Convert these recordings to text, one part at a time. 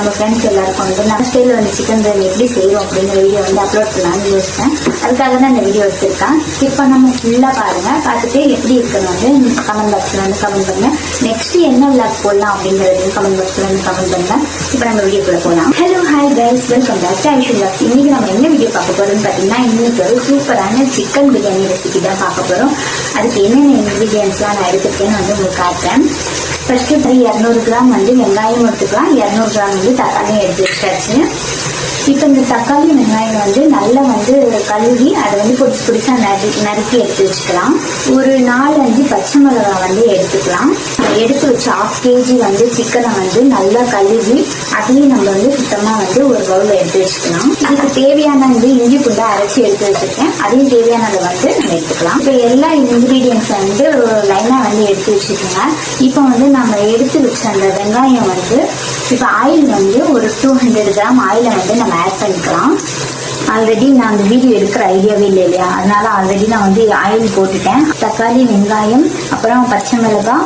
நம்ம ஃப்ரெண்ட்ஸ் எல்லாருக்கும் வந்து நம்ம ஸ்டைலில் வந்து சிக்கன் பிரியாணி எப்படி செய்வோம் அப்படிங்கிற வீடியோ வந்து அப்லோட் பண்ணலாம்னு யோசிச்சேன். அதுக்காக தான் இந்த வீடியோ எடுத்திருக்கேன். இப்போ நம்ம ஃபுல்லாக பாருங்கள், பார்த்துட்டு எப்படி இருக்குன்னு வந்து கமெண்ட் பாக்ஸில் வந்து கமெண்ட் பண்ணுங்கள். நெக்ஸ்ட் என்ன விளாக் போடலாம் அப்படிங்கிறது கமெண்ட் பாக்ஸில் வந்து கமெண்ட் பண்ணுங்கள். இப்போ நம்ம வீடியோக்குள்ளே போகலாம். Hello hi guys, welcome back to Aishu vlog. இன்னைக்கு நம்ம என்ன வீடியோ பார்க்க போகிறோம்னு பார்த்தீங்கன்னா, இன்னைக்கு ஒரு சூப்பரான சிக்கன் பிரியாணி ரெசிபி தான் பார்க்க போகிறோம். அதுக்கு என்னென்ன இன்க்ரீடியன்ஸ்லாம் நான் எடுத்துருக்கேன்னு வந்து உங்களுக்கு காட்டுறேன். ஃபர்ஸ்ட் 200 கிராம் வந்து வெங்காயம் எடுத்துக்கலாம், 200 கிராம் வந்து தக்காளியும் எடுத்து வச்சாச்சு. இப்போ இந்த தக்காளி வெங்காயம் வந்து நல்லா வந்து கழுவி அதை வந்து பொடிச்சு பொடிச்சா நறுக்கி எடுத்து வச்சுக்கலாம். ஒரு 4-5 பச்சை மிளகாய் வந்து எடுத்துக்கலாம். எடுத்து வச்ச 1/2 kg வந்து சிக்கனை வந்து நல்லா கழுவி அதையும் நம்ம வந்து சுத்தமாக வந்து ஒரு பவுலில் எடுத்து வச்சுக்கலாம். இதுக்கு தேவையான வந்து இஞ்சி பூண்டை அரைச்சி எடுத்து வச்சுருக்கேன், அதையும் தேவையானதை வந்து நம்ம எடுத்துக்கலாம். இப்போ எல்லா இன்க்ரீடியன்ஸை வந்து லைனாக வந்து எடுத்து வச்சுக்கோங்க. இப்போ வந்து நம்ம எடுத்து வச்ச அந்த வெங்காயம் வந்து இப்போ ஆயில் வந்து ஒரு 200 கிராம் ஆயிலை வந்து நம்ம ஆட் பண்ணிக்கலாம். ஆல்ரெடி நான் அந்த வீடியோ எடுக்கிற ஐடியாவே இல்லை இல்லையா, அதனால ஆல்ரெடி நான் வந்து ஆயில் போட்டுட்டேன். தக்காளி, வெங்காயம், அப்புறம் பச்சை மிளகாய்,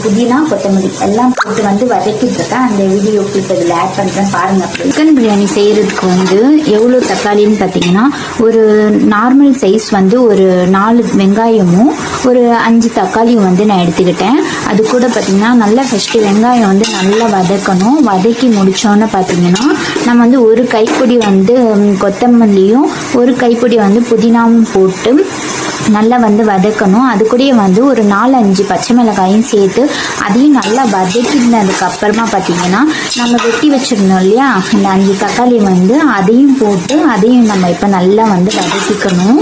புதினா, கொத்தமல்லி எல்லாம் போட்டு வந்து வதக்கிட்டு இருக்கேன். அந்த வீடியோ இப்போ இதில் ஆட் பண்ணுறேன் பாருங்க. சிக்கன் பிரியாணி செய்யறதுக்கு வந்து எவ்வளோ தக்காளின்னு பார்த்தீங்கன்னா, ஒரு நார்மல் சைஸ் வந்து ஒரு 4 வெங்காயமும் ஒரு 5 தக்காளியும் வந்து நான் எடுத்துக்கிட்டேன். அது கூட பார்த்தீங்கன்னா நல்லா ஃபர்ஸ்ட்டு வெங்காயம் வந்து நல்லா வதக்கணும். வதக்கி முடிச்சோன்னு பார்த்தீங்கன்னா நம்ம வந்து ஒரு கைப்பிடி வந்து கொத்தமல்லியும் ஒரு கைப்பிடி வந்து புதினாவும் போட்டு நல்லா வந்து வதக்கணும். அது கூடயே வந்து ஒரு 4-5 பச்சை மிளகாயும் சேர்த்து அதையும் நல்லா வதக்கினதுக்கு அப்புறமா பார்த்தீங்கன்னா நம்ம வெட்டி வச்சிருந்தோம் இல்லையா இந்த 5 தக்காளி வந்து அதையும் போட்டு அதையும் நம்ம இப்போ நல்லா வந்து வதக்கிக்கணும்.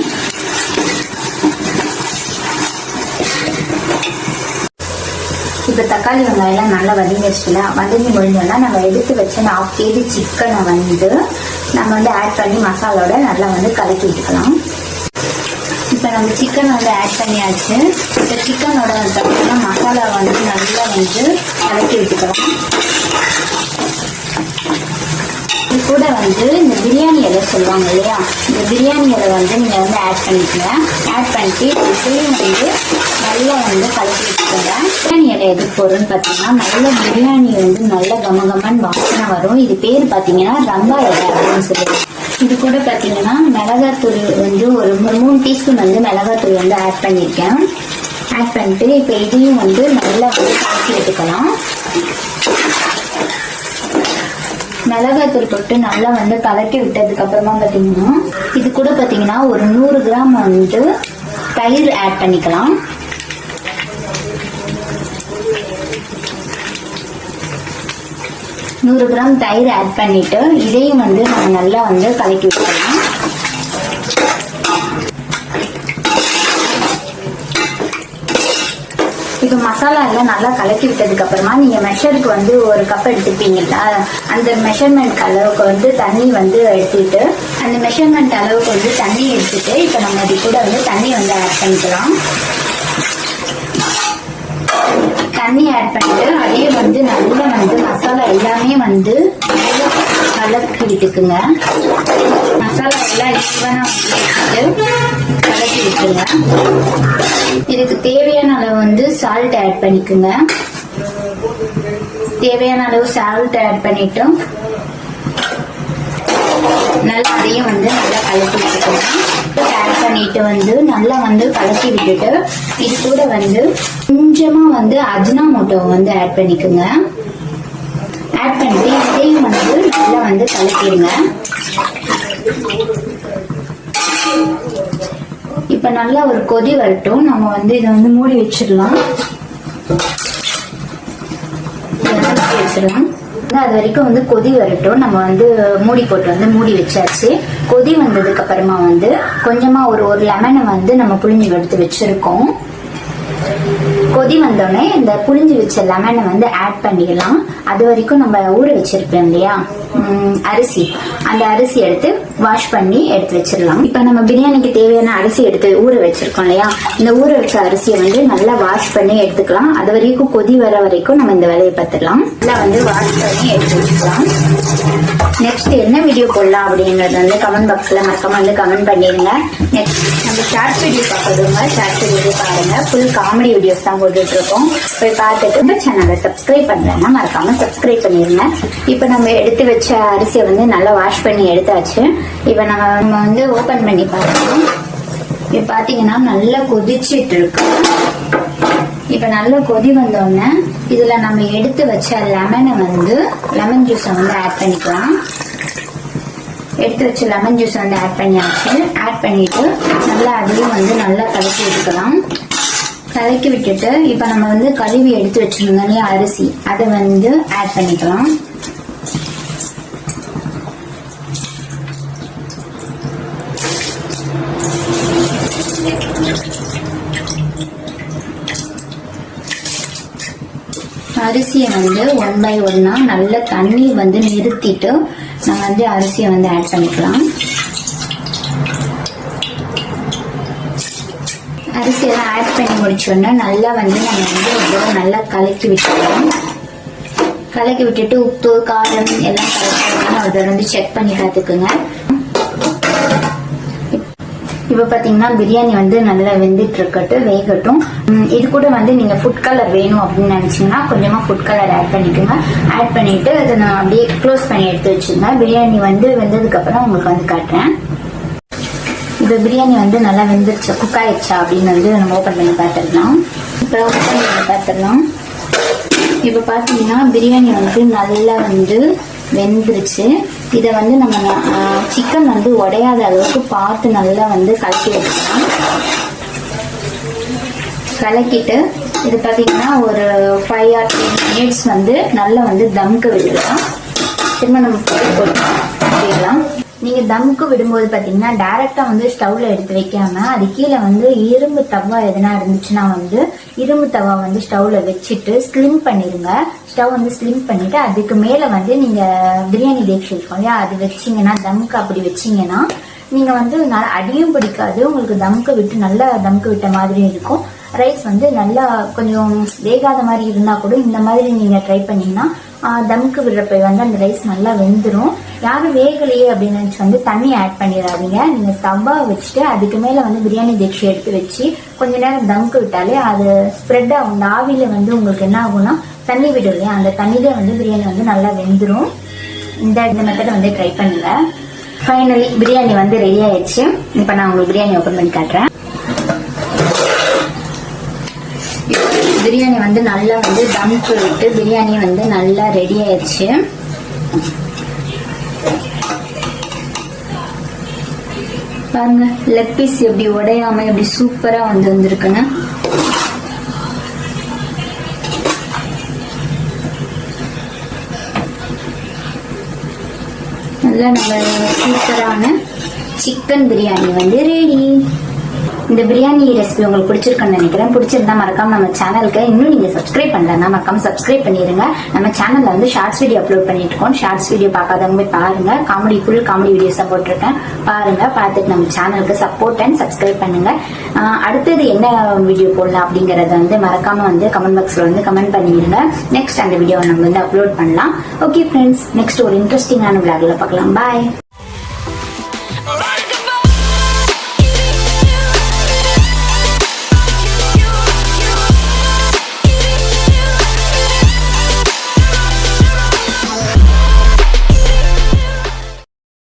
இப்போ தக்காளி வெங்காயம்லாம் நல்லா வதங்கிடுச்சுல, வதங்கி முடிஞ்சோன்னா நம்ம எடுத்து வச்ச 1/2 kg சிக்கனை வந்து நம்ம வந்து ஆட் பண்ணி மசாலோட நல்லா வந்து கலக்கி விட்டுக்கலாம். இப்போ நம்ம சிக்கன் வந்து ஆட் பண்ணியாச்சு. இப்போ சிக்கனோட பார்த்தீங்கன்னா மசாலா வந்து நல்லா வந்து கலக்கி விட்டுக்கலாம். இது கூட வந்து இந்த பிரியாணி இலை சொல்லுவாங்க இல்லையா, இந்த பிரியாணி இலை வந்து நீங்கள் வந்து ஆட் பண்ணிக்கோங்க. ஆட் பண்ணிட்டு இதையும் வந்து நல்லா வந்து கலக்கி வச்சுக்கோங்க. பிரியாணி இலை எதுக்கு போடுறோன்னு பார்த்தீங்கன்னா நல்ல பிரியாணி வந்து நல்ல கமகமன்னு வாசனை வரும். இது பேர் பார்த்தீங்கன்னா ரம்பா இலை அப்படின்னு சொல்லுவாங்க. இது கூட பார்த்தீங்கன்னா மிளகாத்தூள் வந்து ஒரு 3 டீஸ்பூன் வந்து மிளகாத்தூள் வந்து ஆட் பண்ணியிருக்கேன். ஆட் பண்ணிட்டு இப்போ இதையும் வந்து நல்லா வந்து கலக்கி எடுத்துக்கலாம். மிளகாத்தூள் போட்டு நல்லா வந்து கலக்கி விட்டதுக்கு அப்புறமா பார்த்தீங்கன்னா இது கூட பார்த்தீங்கன்னா ஒரு 100 கிராம் வந்து தயிர் ஆட் பண்ணிக்கலாம். தயிர் ஆட் பண்ணிட்டு இதையும் வந்து நம்ம நல்லா வந்து கலக்கி விட்டுக்கலாம். இப்போ மசாலா எல்லாம் நல்லா கலக்கி விட்டதுக்கு அப்புறமா நீங்க மெஷருக்கு வந்து ஒரு கப் எடுத்துப்பீங்களா, அந்த மெஷர்மெண்ட் அளவுக்கு வந்து தண்ணி வந்து எடுத்துட்டு அந்த மெஷர்மெண்ட் அளவுக்கு வந்து தண்ணி எடுத்துட்டு இப்போ நம்ம இது கூட வந்து தண்ணி வந்து ஆட் பண்ணிக்கலாம். தண்ணி ஆட் பண்ணிட்டு அதே வந்து நல்லா வந்து மசாலா எல்லாமே வந்து கலக்கி விட்டுக்குங்க. மசாலா எல்லாம் ஈவனா வந்து கலக்கி விட்டுருங்க. இதுக்கு தேவையான அளவு வந்து சால்ட் ஆட் பண்ணிக்குங்க. தேவையான அளவு சால்ட் ஆட் பண்ணிட்டு நல்லா அதையும் வந்து நல்லா கலக்கி விட்டுக்கணும். ஆட் பண்ணிட்டு வந்து நல்லா வந்து கலக்கி விட்டுட்டு இது கூட வந்து கொஞ்சமா வந்து அஜினோமோட்டோ வந்து ஆட் பண்ணிக்கோங்க. ஆட் பண்ணிட்டு இதையும் வந்து நல்லா வந்து கலக்கிடுங்க. இப்ப நல்லா ஒரு கொதி வரட்டும். நம்ம வந்து இதை வந்து மூடி வச்சிடலாம். அது வரைக்கும் வந்து கொதி வரட்டும். நம்ம வந்து மூடி போட்டு வந்து மூடி வச்சாச்சு. கொதி வந்ததுக்கு அப்புறமா வந்து கொஞ்சமா ஒரு லெமனை வந்து நம்ம புளிஞ்சு எடுத்து வச்சிருக்கோம். கொதி வந்தோடனே இந்த புளிஞ்சு வச்ச லெமனை வந்து ஆட் பண்ணிடலாம். அது வரைக்கும் நம்ம ஊற வச்சிருப்போம் இல்லையா அரிசி, அந்த அரிசி எடுத்து வாஷ் பண்ணி எடுத்து வச்சிடலாம். இப்ப நம்ம பிரியாணிக்கு தேவையான அரிசி எடுத்து ஊற வச்சிருக்கோம் இல்லையா, இந்த ஊற வச்ச அரிசியை வந்து நல்லா வாஷ் பண்ணி எடுத்துக்கலாம். அது வரைக்கும் கொதி வர வரைக்கும் நம்ம இந்த வேலையை பார்த்துடலாம். நல்லா வந்து வாஷ் பண்ணி எடுத்து வச்சுக்கலாம். நெக்ஸ்ட் என்ன வீடியோ போடலாம் அப்படிங்கறது வந்து கமெண்ட் பாக்ஸ்ல மறக்காம வந்து கமெண்ட் பண்ணிடுங்க. நெக்ஸ்ட் நம்ம ஷார்ட்ஸ் வீடியோ பார்க்குறவங்க ஷார்ட்ஸ் வீடியோ பாருங்க. ஃபுல் காமெடி வீடியோஸ் தான் போட்டுட்டு இருக்கோம். போய் பார்த்துட்டு நம்ம சேனலை சப்ஸ்கிரைப் பண்ணலன்னா மறக்காம சப்ஸ்கிரைப் பண்ணிடுங்க. இப்போ நம்ம எடுத்து வச்ச அரிசியை வந்து நல்லா வாஷ் பண்ணி எடுத்தாச்சு. இப்போ நம்ம வந்து ஓபன் பண்ணி பார்க்கணும். இப்போ பார்த்தீங்கன்னா நல்லா கொதிச்சிட்டு இருக்கு. இப்போ நல்ல கொதி வந்தோடனே இதுல நம்ம எடுத்து வச்ச லெமன் ஜூஸை வந்து ஆட் பண்ணிக்கலாம். எடுத்து வச்ச லெமன் ஜூஸ் வந்து ஆட் பண்ணியாச்சு. ஆட் பண்ணிட்டு நல்லா அதையும் வந்து நல்லா கலக்கி விட்டுக்கலாம். கலக்கி விட்டுட்டு இப்ப நம்ம வந்து கழுவி எடுத்து வச்சிருந்தோம் இல்லையா அரிசி, அதை வந்து ஆட் பண்ணிக்கலாம். அரிசியை வந்து 1 by 1 நல்ல தண்ணி வந்து நிறுத்திட்டு நம்ம வந்து அரிசியை வந்து ஆட் பண்ணிக்கலாம். அரிசியெல்லாம் ஆட் பண்ணி முடிச்சோன்னா நல்லா வந்து நம்ம வந்து நல்லா கலக்கி விட்டுக்கலாம். கலக்கி விட்டுட்டு உப்பு காரம் எல்லாம் கலக்கி அதை வந்து செக் பண்ணி பார்த்துக்குங்க. இப்ப பாத்தீங்கன்னா பிரியாணி வந்து நல்லா வெந்துட்டு வேகட்டும். இது கூட வந்து நீங்க ஃபுட் கலர் வேணும் அப்படின்னு நினைச்சீங்கன்னா கொஞ்சமா ஃபுட் கலர் ஆட் பண்ணிக்கோங்க. ஆட் பண்ணிட்டு அதை நான் அப்படியே க்ளோஸ் பண்ணி எடுத்து வச்சிருந்தேன். பிரியாணி வந்து வெந்ததுக்கு அப்புறம் உங்களுக்கு வந்து காட்டுறேன். இப்ப பிரியாணி வந்து நல்லா வெந்துருச்சா குக் ஆயிடுச்சா அப்படின்னு வந்து நம்ம ஓபன் பண்ணி பார்த்துடலாம். இப்ப ஓபன் பண்ணி பார்த்துடலாம். இப்ப பாத்தீங்கன்னா பிரியாணி வந்து நல்லா வந்து வெந்துருச்சு. இதை வந்து நம்ம சிக்கன் வந்து உடையாத அளவுக்கு பார்த்து நல்லா வந்து கலக்கி வச்சுக்கலாம். கலக்கிட்டு இது பார்த்தீங்கன்னா ஒரு 5 or 10 minutes வந்து நல்லா வந்து தம்க்கு விடலாம். திரும்ப நம்ம போட்டுக்கலாம். நீங்க தம்க்கு விடும்போது பாத்தீங்கன்னா டைரக்டா வந்து ஸ்டவ்ல எடுத்து வைக்காம அது கீழே வந்து இரும்பு தவா எதனா இருந்துச்சுன்னா வந்து இரும்பு தவா வந்து ஸ்டவ்ல வச்சுட்டு ஸ்லிம் பண்ணிருங்க. ஸ்டவ் வந்து ஸ்லிம் பண்ணிட்டு அதுக்கு மேல வந்து நீங்க பிரியாணி டேக்ஸ் இருக்கும் இல்லையா, அது வச்சீங்கன்னா தம்க்கு அப்படி வச்சீங்கன்னா நீங்க வந்து அடியும் பிடிக்காது. உங்களுக்கு தம்க்கு விட்டு நல்லா தம்க்கு விட்ட மாதிரி இருக்கும். ரைஸ் வந்து நல்லா கொஞ்சம் வேகாத மாதிரி இருந்தா கூட இந்த மாதிரி நீங்க ட்ரை பண்ணீங்கன்னா தம்க்கு விடுறப்ப வந்து அந்த ரைஸ் நல்லா வெந்துடும். யாரும் வேகலையே அப்படின்னு நினைச்சு வந்து தண்ணி ஆட் பண்ணிடாதீங்க. நீங்க தவா வச்சுட்டு அதுக்கு மேல வந்து பிரியாணி தேக்ஷி எடுத்து வச்சு கொஞ்ச நேரம் தம்க்கு விட்டாலே அது ஸ்ப்ரெட் ஆகும். அந்த ஆவில வந்து உங்களுக்கு என்ன ஆகும்னா தண்ணி விடும் இல்லையா, அந்த தண்ணியில வந்து பிரியாணி வந்து நல்லா வெந்துடும். இந்த மெத்தடை வந்து ட்ரை பண்ணுங்க. ஃபைனலி பிரியாணி வந்து ரெடி ஆயிடுச்சு. இப்ப நான் உங்களுக்கு பிரியாணி ஓபன் பண்ணி காட்டுறேன். பிரியாணி வந்து நல்லா வந்து தம்க்கு விட்டு பிரியாணி வந்து நல்லா ரெடி ஆயிடுச்சு. பாருங்க லெக் பீஸ் எப்படி உடையாம எப்படி சூப்பரா வந்து வந்திருக்குன்னு. நல்லா நம்ம சூப்பரான சிக்கன் பிரியாணி வந்து ரெடி. இந்த பிரியாணி ரெசிபி உங்களுக்கு பிடிச்சிருக்குன்னு நினைக்கிறேன். பிடிச்சிருந்தா மறக்காம நம்ம சேனலுக்கு இன்னும் நீங்க சப்ஸ்கிரைப் பண்ணலன்னா மறக்காம சப்ஸ்கிரைப் பண்ணிருங்க. நம்ம சேனல்ல வந்து ஷார்ட்ஸ் வீடியோ அப்லோட் பண்ணிட்டு இருக்கோம். ஷார்ட்ஸ் வீடியோ பார்க்காதவங்க போய் பாருங்க. ஃபுல் காமெடி வீடியோஸ் தான் போட்டிருக்கேன். பாருங்க, பார்த்துட்டு நம்ம சேனலுக்கு சப்போர்ட் அண்ட் சப்ஸ்கிரைப் பண்ணுங்க. அடுத்தது என்ன வீடியோ போடலாம் அப்படிங்கறத வந்து மறக்காம வந்து கமெண்ட் பாக்ஸ்ல வந்து கமெண்ட் பண்ணிடுங்க. நெக்ஸ்ட் அந்த வீடியோ நம்ம வந்து அப்லோட் பண்ணலாம். ஓகே ஃப்ரெண்ட்ஸ், நெக்ஸ்ட் ஒரு இன்ட்ரெஸ்டிங்கான விளாக்ல பார்க்கலாம். பாய்.